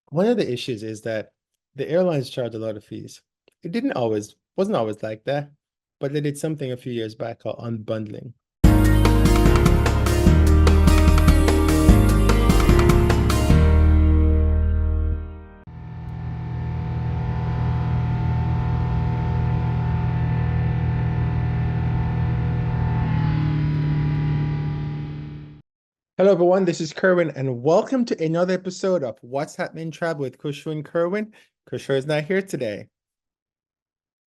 one of the issues is that the airlines charge a lot of fees. It wasn't always like that, but they did something a few years back called unbundling. Hello, everyone. This is Kerwin, and welcome to another episode of What's Happening in Travel with Kushu and Kerwin. Kushu is not here today.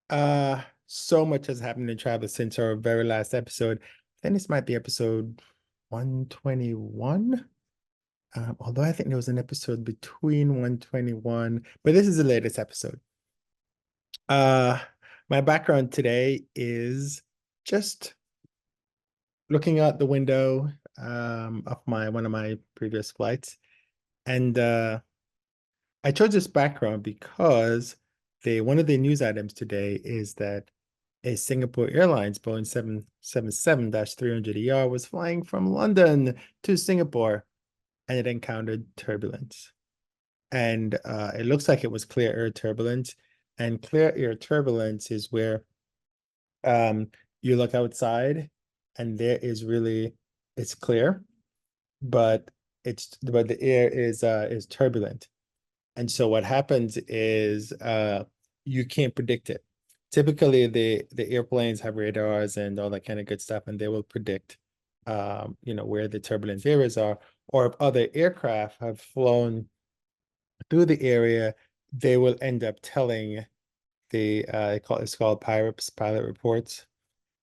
So much has happened in travel since our very last episode. Then this might be episode 121. Although I think there was an episode between 121, but this is the latest episode. Uh, my background today is just looking out the window of one of my previous flights. And I chose this background because one of the news items today is that a Singapore Airlines Boeing 777-300ER was flying from London to Singapore, and it encountered turbulence. And it looks like it was clear air turbulence. And clear air turbulence is where you look outside and it's clear, but the air is turbulent. And so what happens is you can't predict it. Typically, the airplanes have radars and all that kind of good stuff, and they will predict where the turbulent areas are. Or if other aircraft have flown through the area, they will end up telling it's called pilot reports.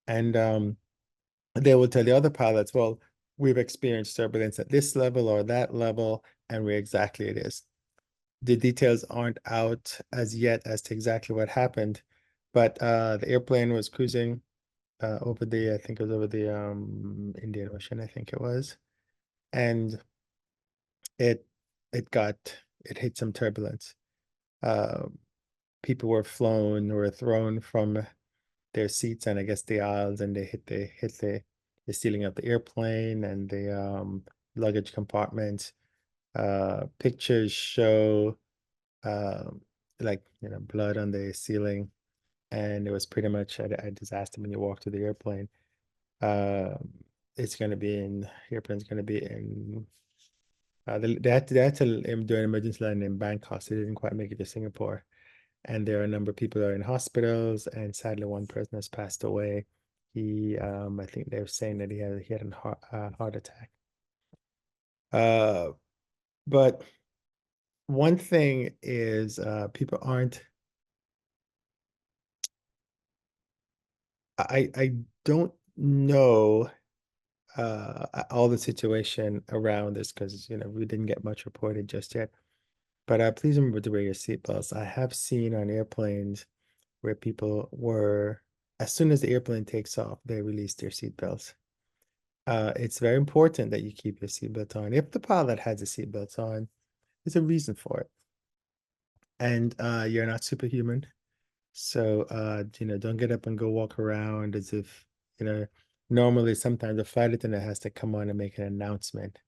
And they will tell the other pilots, well, we've experienced turbulence at this level or that level, and where exactly it is. The details aren't out as yet as to exactly what happened, but the airplane was cruising I think it was over the Indian Ocean, I think it was, and it it hit some turbulence. Uh, People were thrown from their seats and I guess the aisles, and they hit the ceiling of the airplane and the luggage compartment. Pictures show um, blood on the ceiling, and it was pretty much a disaster when you walk to the airplane. Um, airplane's going to be in. They had to do an emergency landing in Bangkok, so they didn't quite make it to Singapore. And there are a number of people that are in hospitals, and sadly, one person has passed away. I think they're saying that he had a heart attack. Uh, but one thing is, people aren't. I don't know all the situation around this because we didn't get much reported just yet. But please remember to wear your seatbelts. I have seen on airplanes where as soon as the airplane takes off, they release their seatbelts. It's very important that you keep your seatbelt on. If the pilot has a seatbelt on, there's a reason for it. And you're not superhuman. So don't get up and go walk around as if, normally sometimes a flight attendant has to come on and make an announcement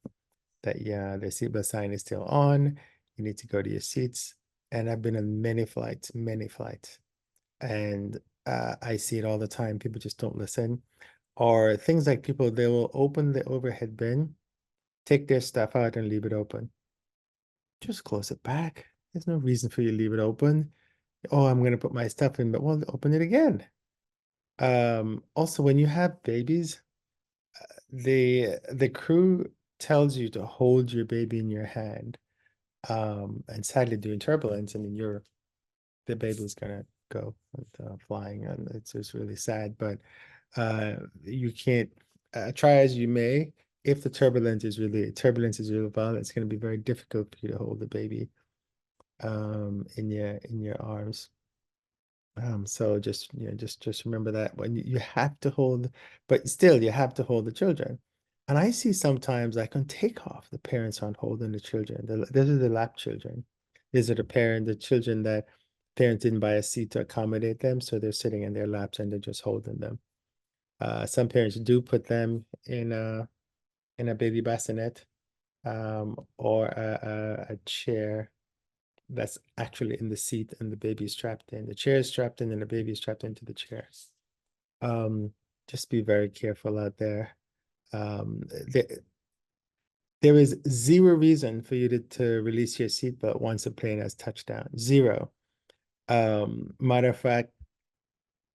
that the seatbelt sign is still on. You need to go to your seats. And I've been on many flights, and I see it all the time. People just don't listen. Or things like they will open the overhead bin, take their stuff out and leave it open. Just close it back. There's no reason for you to leave it open. Oh, I'm going to put my stuff in, but well, open it again. Also, when you have babies, the crew tells you to hold your baby in your hand. And sadly, during turbulence, I mean, the baby's gonna go flying, and it's just really sad. But you can't try as you may. If the turbulence is really violent, it's going to be very difficult for you to hold the baby in your arms. So just remember that when you have to hold, but still you have to hold the children. And I see sometimes like on takeoff, the parents aren't holding the children. Those are the lap children. These are the children that parents didn't buy a seat to accommodate them, so they're sitting in their laps and they're just holding them. Some parents do put them in a baby bassinet or a chair that's actually in the seat and the baby's strapped in. The chair is strapped in and the baby is strapped into the chair. Um, just be very careful out there. Um, there is zero reason for you to release your seatbelt once the plane has touched down. Zero. Matter of fact,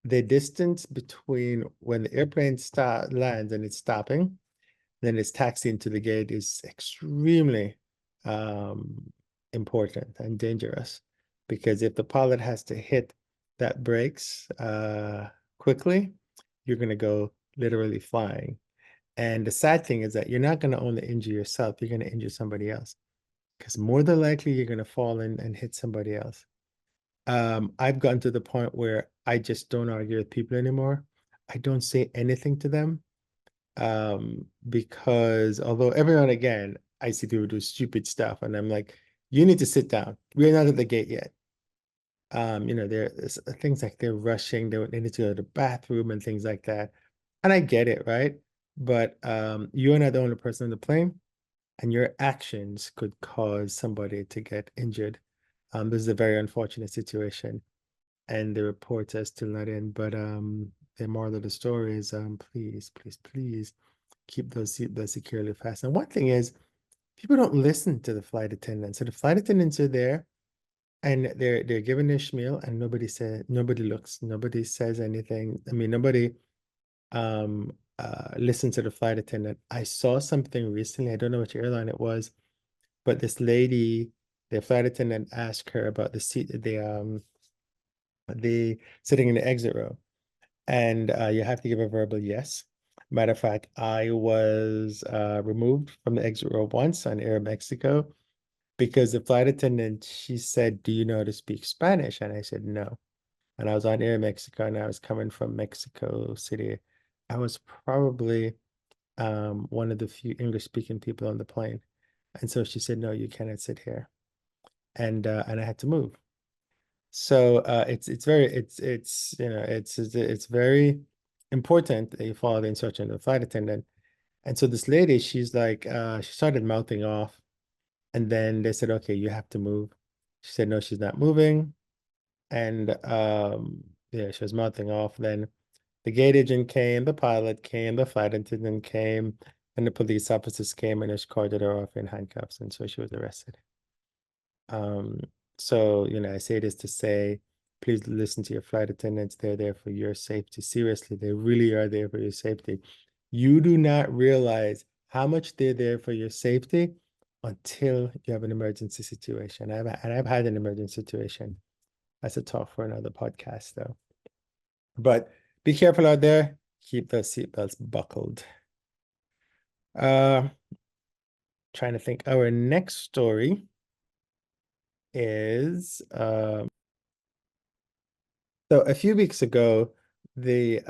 the distance between when the airplane lands and it's stopping, then it's taxiing to the gate is extremely important and dangerous. Because if the pilot has to hit that brakes quickly, you're going to go literally flying. And the sad thing is that you're not going to only injure yourself, you're going to injure somebody else. Because more than likely, you're going to fall in and hit somebody else. I've gotten to the point where I just don't argue with people anymore. I don't say anything to them. Because although every now and again, I see people do stupid stuff and I'm like, you need to sit down. We're not at the gate yet. There's things like they're rushing, they need to go to the bathroom and things like that. And I get it, right? But you're not the only person on the plane, and your actions could cause somebody to get injured. This is a very unfortunate situation, and the reports are still not in. But the moral of the story is please, please, please keep those seatbelts securely fastened. And one thing is, people don't listen to the flight attendants. So the flight attendants are there and they're giving their spiel and nobody looks, nobody says anything. I mean, nobody listen to the flight attendant. I saw something recently, I don't know which airline it was, but this lady, the flight attendant asked her about the seat, the sitting in the exit row. And you have to give a verbal yes. Matter of fact, I was removed from the exit row once on Air Mexico because the flight attendant, she said, do you know how to speak Spanish? And I said, no. And I was on Air Mexico and I was coming from Mexico City. I was probably one of the few English speaking people on the plane. And so she said, no, you cannot sit here. And I had to move. So it's very important that you follow the instruction of the flight attendant. And so this lady, she's like, she started mouthing off. And then they said, okay, you have to move. She said, no, she's not moving. And yeah, she was mouthing off. Then the gate agent came, the pilot came, the flight attendant came, and the police officers came and escorted her off in handcuffs. And so she was arrested. So, I say this to say, please listen to your flight attendants. They're there for your safety. Seriously, they really are there for your safety. You do not realize how much they're there for your safety until you have an emergency situation. I've had an emergency situation. That's a talk for another podcast, though. But be careful out there. Keep those seatbelts buckled. Trying to think. Our next story is so a few weeks ago, the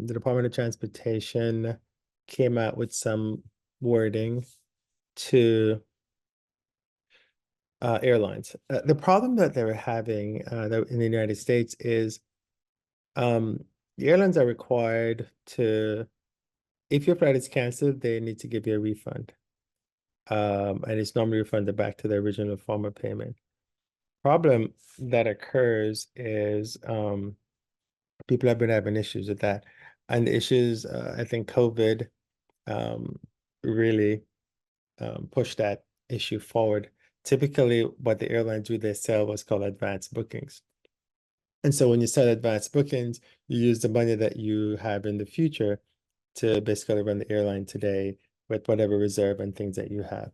Department of Transportation came out with some wording to airlines. The problem that they were having that in the United States is the airlines are required to, if your flight is canceled, they need to give you a refund. And it's normally refunded back to the original form of payment. Problem that occurs is people have been having issues with that. And the issues, I think COVID really pushed that issue forward. Typically, what the airlines do, they sell what's called advanced bookings. And so when you sell advanced bookings, you use the money that you have in the future to basically run the airline today with whatever reserve and things that you have.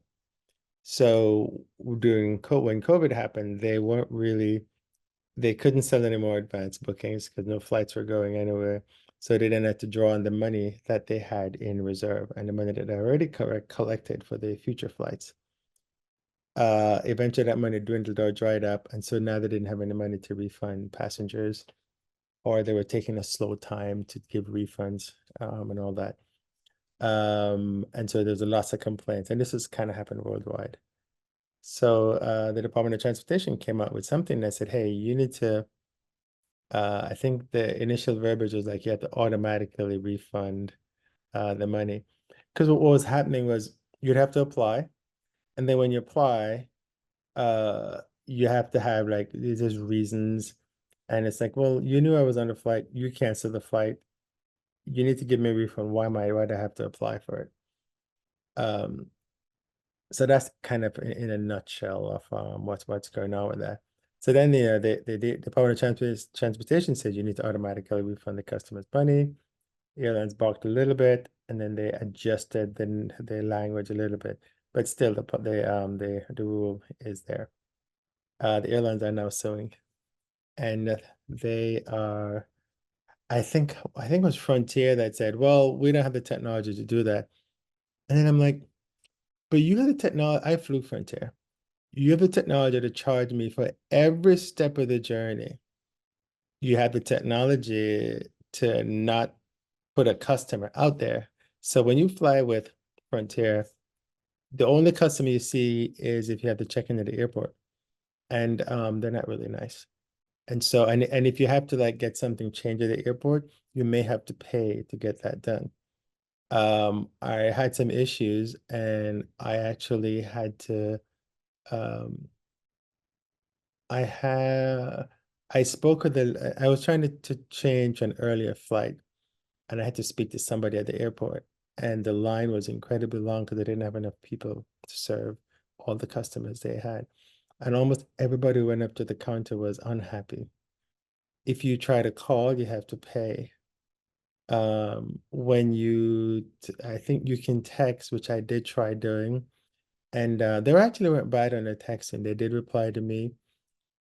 So when COVID happened, they couldn't sell any more advanced bookings because no flights were going anywhere. So they then had to draw on the money that they had in reserve and the money that they already collected for the future flights. Eventually that money dwindled or dried up. And so now they didn't have any money to refund passengers, or they were taking a slow time to give refunds and all that. And so there's a lots of complaints, and this has kind of happened worldwide. So the Department of Transportation came out with something that said, hey, you need to, I think the initial verbiage was like you have to automatically refund the money. Because what was happening was you'd have to apply, and then when you apply, you have to have like there's reasons, and it's like, well, you knew I was on the flight, you canceled the flight, you need to give me a refund. Why do I have to apply for it? So that's kind of in a nutshell of what's going on with that. So then the Department of Transportation says you need to automatically refund the customer's money. Airlines balked a little bit, and then they adjusted the language a little bit, but still the rule is there. The airlines are now suing, and they are. I think it was Frontier that said, "Well, we don't have the technology to do that." And then I'm like, "But you have the technology. I flew Frontier. You have the technology to charge me for every step of the journey. You have the technology to not put a customer out there. So when you fly with Frontier, the only customer you see is if you have to check into the airport, and they're not really nice. And so and if you have to like get something changed at the airport, you may have to pay to get that done. I had some issues, and I actually had to um I had I spoke with I was trying to change an earlier flight, and I had to speak to somebody at the airport, and the line was incredibly long because they didn't have enough people to serve all the customers they had. And almost everybody who went up to the counter was unhappy. If you try to call, you have to pay. When I think you can text, which I did try doing, and they actually weren't bad on their texting. They did reply to me.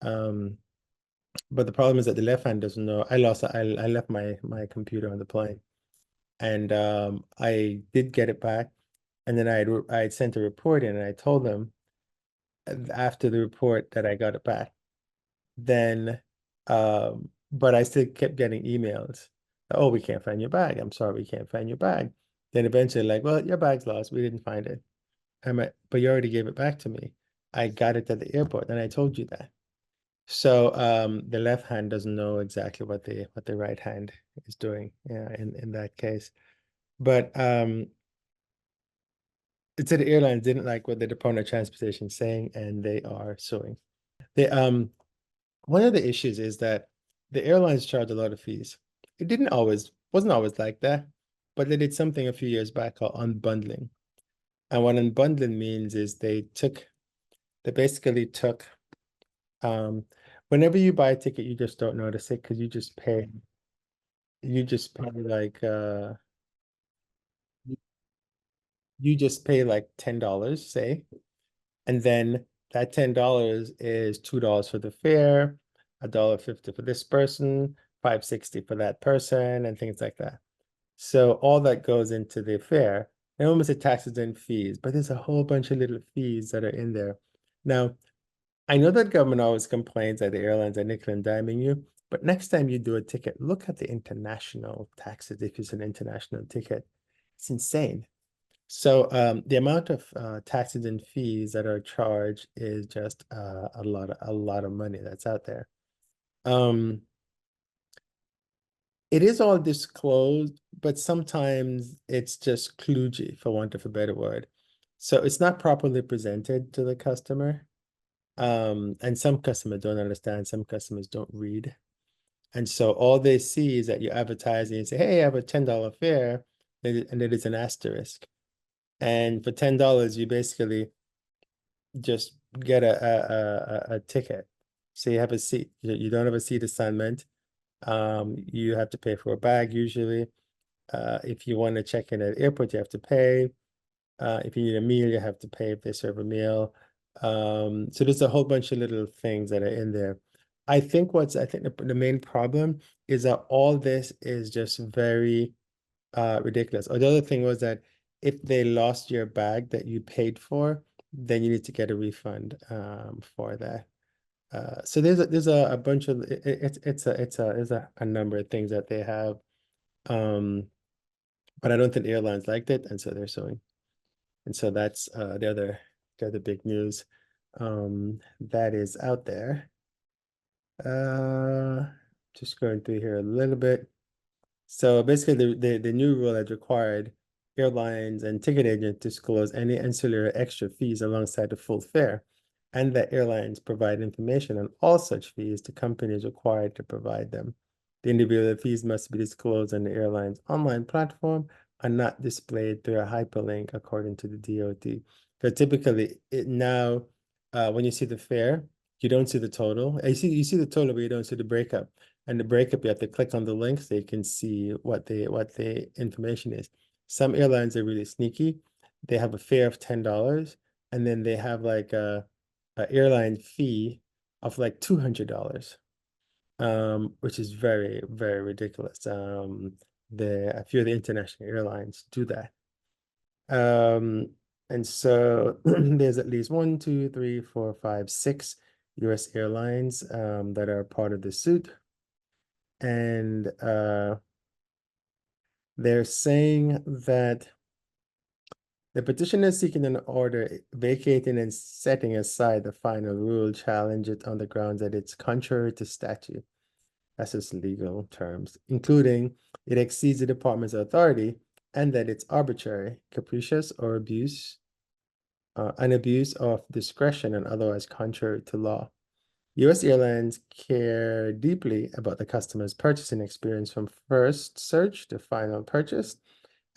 Um, but the problem is that the left hand doesn't know. I left my computer on the plane, and I did get it back, and then I had sent a report in, and I told them after the report that I got it back. Then, but I still kept getting emails. Oh, we can't find your bag. I'm sorry, we can't find your bag. Then eventually, like, well, your bag's lost. We didn't find it. I'm like, but you already gave it back to me. I got it at the airport, and I told you that. So the left hand doesn't know exactly what the right hand is doing, yeah, in that case. But it said the airlines didn't like what the Department of Transportation is saying, and they are suing. They One of the issues is that the airlines charge a lot of fees. It wasn't always like that, but they did something a few years back called unbundling. And what unbundling means is they basically took whenever you buy a ticket, you just don't notice it because you just pay like you just pay like $10, say, and then that $10 is $2 for the fare, $1.50 for this person, $5.60 for that person, and things like that. So all that goes into the fare. And almost the taxes and fees, but there's a whole bunch of little fees that are in there. Now, I know that government always complains that the airlines are nickel and diming you, but next time you do a ticket, look at the international taxes if it's an international ticket. It's insane. So the amount of taxes and fees that are charged is just a lot of money that's out there. Um, it is all disclosed, but sometimes it's just kludgy, for want of a better word. So it's not properly presented to the customer. And some customers don't understand, some customers don't read. And so all they see is that you're advertising and say, hey, I have a $10 fare, and it is an asterisk. And for $10, you basically just get a ticket. So you have a seat. You don't have a seat assignment. You have to pay for a bag usually. If you want to check in at the airport, you have to pay. If you need a meal, you have to pay if they serve a meal. So there's a whole bunch of little things that are in there. I think the main problem is that all this is just very ridiculous. Or the other thing was that if they lost your bag that you paid for, then you need to get a refund for that. So there's a bunch of it's a number of things that they have. But I don't think the airlines liked it, and so they're suing. And so that's the other big news that is out there. Uh just going through here a little bit. So basically the new rule has required airlines and ticket agents to disclose any ancillary extra fees alongside the full fare. and that airlines provide information on all such fees to companies required to provide them. The individual fees must be disclosed on the airline's online platform and not displayed through a hyperlink according to the DOT. Because typically when you see the fare, you don't see the total. You see the total, but you don't see the breakup. And the breakup, you have to click on the link so you can see what the information is. Some airlines are really sneaky. They have a fare of $10, and then they have like a airline fee of like $200, which is very, very ridiculous. A few of the international airlines do that. And so there's at least 1, 2, 3, 4, 5, 6 US airlines that are part of the suit. And they're saying that the petitioner is seeking an order vacating and setting aside the final rule, challenge it on the grounds that it's contrary to statute. That's its legal terms, including it exceeds the department's authority and that it's arbitrary, capricious, or an abuse of discretion and otherwise contrary to law. US airlines care deeply about the customer's purchasing experience from first search to final purchase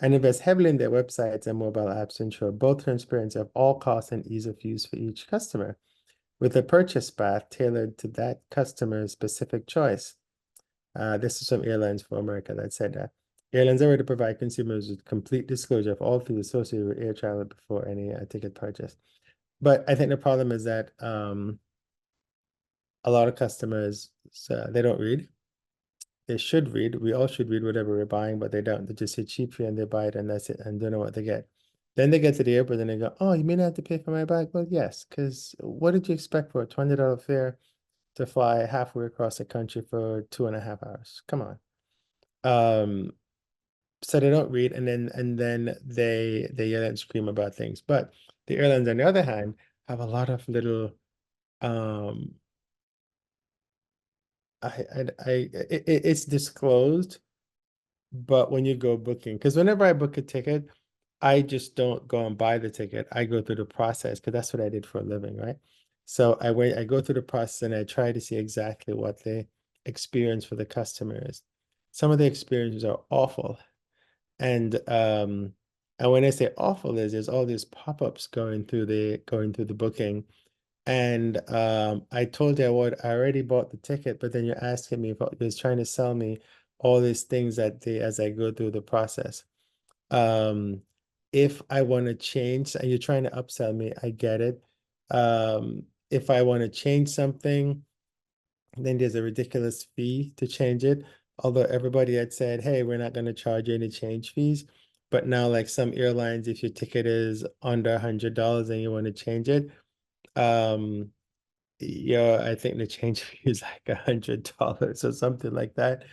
and invest heavily in their websites and mobile apps to ensure both transparency of all costs and ease of use for each customer, with a purchase path tailored to that customer's specific choice. This is from Airlines for America that said that. Airlines are ready to provide consumers with complete disclosure of all fees associated with air travel before any ticket purchase. But I think the problem is that a lot of customers, they don't read. They should read. We all should read whatever we're buying, but they don't. They just say cheap fee and they buy it and that's it and don't know what they get. Then they get to the airport and they go, oh, you mean I have to pay for my bag? Well, yes, because what did you expect for a $20 fare to fly halfway across the country for 2.5 hours? Come on. So they don't read and then they yell and scream about things. But the airlines, on the other hand, have a lot of little it's disclosed, but when you go booking, because whenever I book a ticket, I just don't go and buy the ticket. I go through the process because that's what I did for a living, right? So I go through the process and I try to see exactly what the experience for the customer is. Some of the experiences are awful. And when I say awful is there's all these pop-ups going through the booking. And I told you I already bought the ticket, but then you're asking me about this, trying to sell me all these things as I go through the process. If I want to change, and you're trying to upsell me, I get it. If I want to change something, then there's a ridiculous fee to change it. Although everybody had said, hey, we're not going to charge you any change fees. But now, like some airlines, if your ticket is under $100 and you want to change it, yeah, I think the change fee is like $100 or something like that.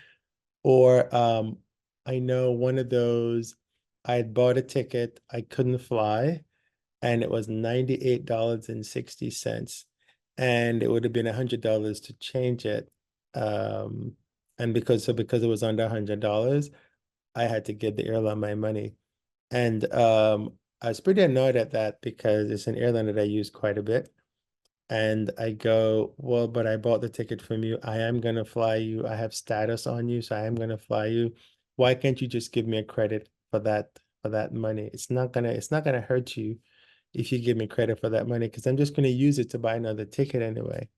Or I know one of those, I had bought a ticket, I couldn't fly, and it was $98.60. And it would have been $100 to change it. And because it was under $100, I had to give the airline my money. And I was pretty annoyed at that because it's an airline that I use quite a bit. And I go, well, but I bought the ticket from you. I am gonna fly you. I have status on you, so I am gonna fly you. Why can't you just give me a credit for that money? It's not gonna hurt you if you give me credit for that money because I'm just gonna use it to buy another ticket anyway.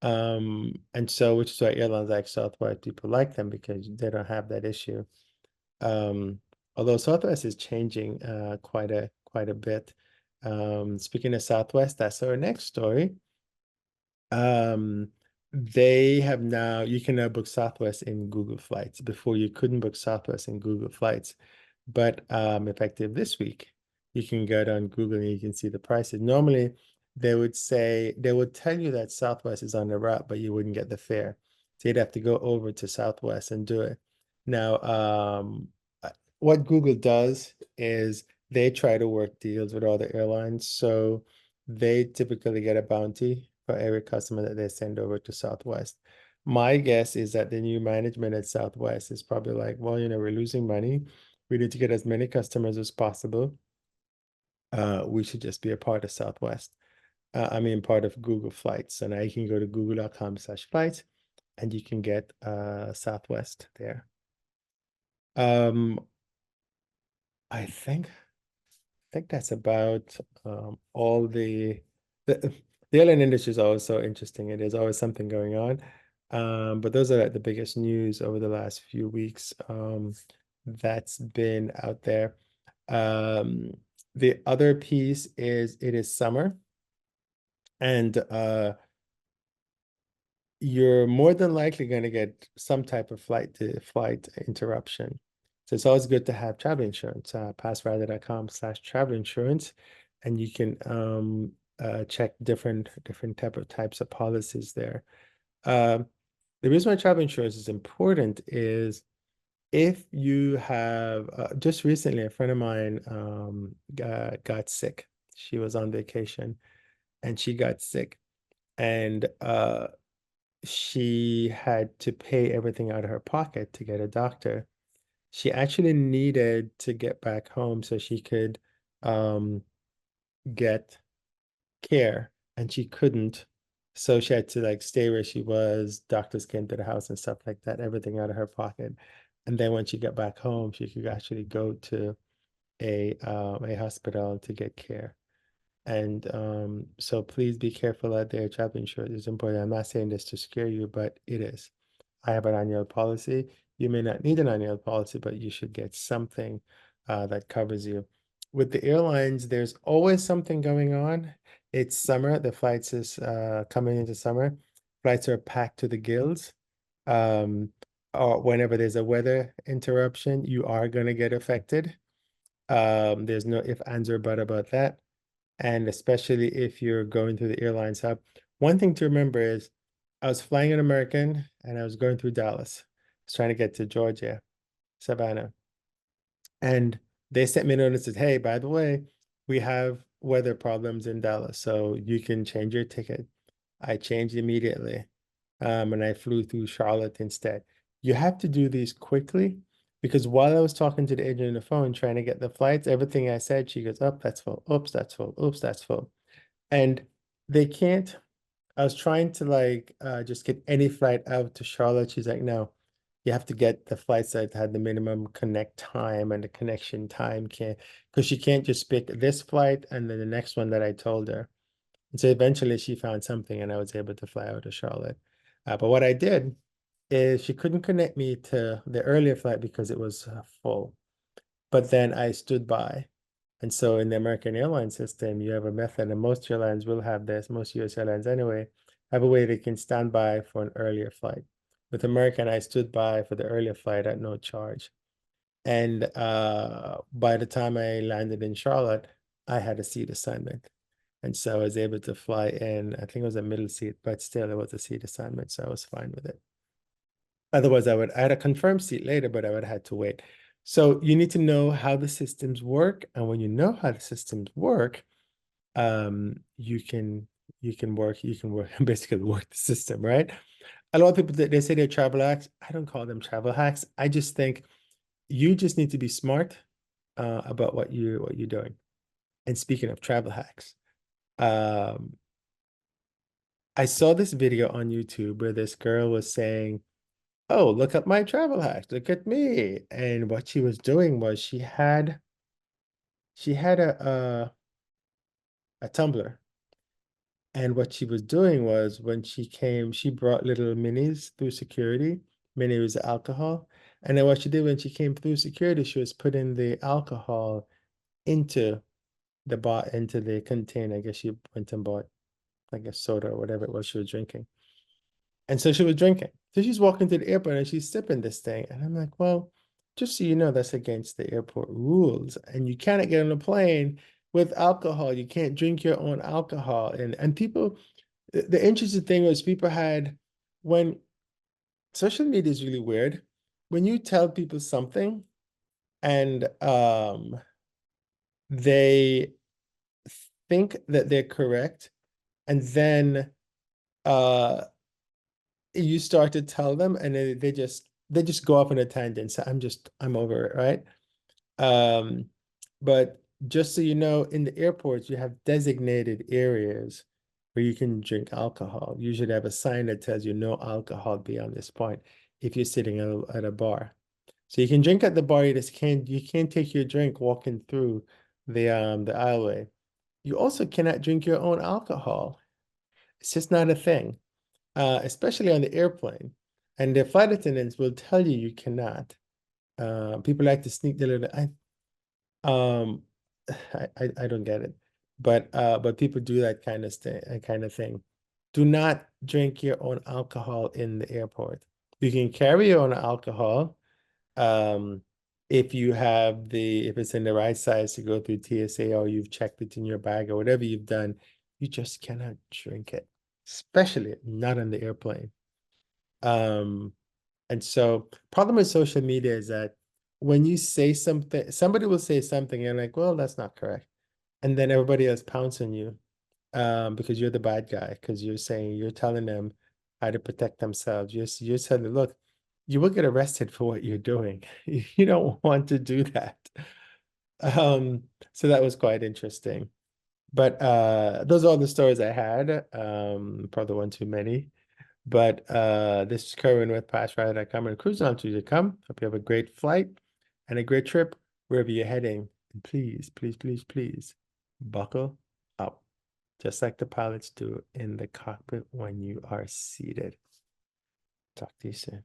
And so which is why airlines like Southwest, people like them because they don't have that issue. Um, Although Southwest is changing quite a bit. Speaking of Southwest, that's our next story. Um, they have now, you can now book Southwest in Google Flights. Before you couldn't book Southwest in Google Flights, but effective this week, you can go down Google and you can see the prices. Normally, they would tell you that Southwest is on the route, but you wouldn't get the fare. So you'd have to go over to Southwest and do it. Now, what Google does is they try to work deals with all the airlines. So they typically get a bounty for every customer that they send over to Southwest. My guess is that the new management at Southwest is probably like, well, we're losing money. We need to get as many customers as possible. We should just be a part of Southwest. I mean, part of Google Flights. So now you can go to google.com/flights and you can get Southwest there. Um, I think that's about all the the airline industry is always so interesting. It is always something going on. But those are like the biggest news over the last few weeks that's been out there. Um, the other piece is it is summer, and you're more than likely going to get some type of flight interruption. So it's always good to have travel insurance, passrider.com/travel insurance, and you can check different types of policies there. Um, the reason why travel insurance is important is if you have just recently a friend of mine got sick. She was on vacation and she got sick, and she had to pay everything out of her pocket to get a doctor. She actually needed to get back home so she could um, get care, and she couldn't. So she had to like stay where she was. Doctors came to the house and stuff like that, everything out of her pocket. And then when she got back home, she could actually go to a hospital to get care. And so please be careful out there. Travel insurance is important. I'm not saying this to scare you, but it is. I have an annual policy. You may not need an annual policy, but you should get something that covers you. With the airlines, there's always something going on. It's summer. The flights is coming into summer. Flights are packed to the gills. Um, or whenever there's a weather interruption, you are going to get affected. There's no if, ands, or but about that. And especially if you're going through the airlines hub. One thing to remember is I was flying an American and I was going through Dallas. I was trying to get to Georgia, Savannah. And they sent me a notice that, hey, by the way, we have weather problems in Dallas, so you can change your ticket. I changed immediately. And I flew through Charlotte instead. You have to do these quickly because while I was talking to the agent on the phone trying to get the flights, everything I said, she goes, oh, that's full. Oops, that's full. Oops, that's full. And they can't, I was trying to like just get any flight out to Charlotte. She's like, no, you have to get the flights that had the minimum connect time and the connection time can't, because she can't just pick this flight and then the next one that I told her. And so eventually she found something and I was able to fly out to Charlotte. But what I did is she couldn't connect me to the earlier flight because it was full. But then I stood by. And so in the American airline system, you have a method, and most airlines will have this, most US airlines anyway, have a way they can stand by for an earlier flight. With American, I stood by for the earlier flight at no charge. And by the time I landed in Charlotte, I had a seat assignment. And so I was able to fly in, I think it was a middle seat, but still it was a seat assignment, so I was fine with it. Otherwise, I had a confirmed seat later, but I would have had to wait. So you need to know how the systems work. And when you know how the systems work, you can basically work the system, right? A lot of people they say they're travel hacks. I don't call them travel hacks. I just think you just need to be smart about what you're doing. And speaking of travel hacks, um, I saw this video on YouTube where this girl was saying, oh, look at my travel hacks. Look at me. And what she was doing was she had a tumbler. And what she was doing was when she came, she brought little minis through security. Mini was alcohol. And then what she did when she came through security, she was putting the alcohol into into the container. I guess she went and bought like a soda or whatever it was she was drinking. And so she was drinking. So she's walking to the airport and she's sipping this thing. And I'm like, well, just so you know, that's against the airport rules. And you cannot get on a plane with alcohol. You can't drink your own alcohol. And people, the interesting thing was people had, when social media is really weird, when you tell people something and they think that they're correct, and then uh you start to tell them and they just go off on a tangent. So I'm over it, right? But just so you know, in the airports, you have designated areas where you can drink alcohol. Usually they have a sign that tells you no alcohol beyond this point if you're sitting at a bar. So you can drink at the bar, you can't take your drink walking through the aisleway. You also cannot drink your own alcohol. It's just not a thing, especially on the airplane. And the flight attendants will tell you you cannot. People like to sneak the little. Um, I don't get it, but people do that kind of thing. Do not drink your own alcohol in the airport. You can carry your own alcohol, um, if if it's in the right size to go through TSA or you've checked it in your bag or whatever you've done. You just cannot drink it, especially not on the airplane. Um, and so problem with social media is that when you say something, somebody will say something, and you're like, well, that's not correct. And then everybody else pounce on you, because you're the bad guy, because you're telling them how to protect themselves. You're telling them, look, you will get arrested for what you're doing. You don't want to do that. So that was quite interesting. But those are all the stories I had. Probably one too many. But this is Kerwin with PassRide.com and cruising on to come. Hope you have a great flight and a great trip wherever you're heading. And please, please, please, please buckle up, just like the pilots do in the cockpit when you are seated. Talk to you soon.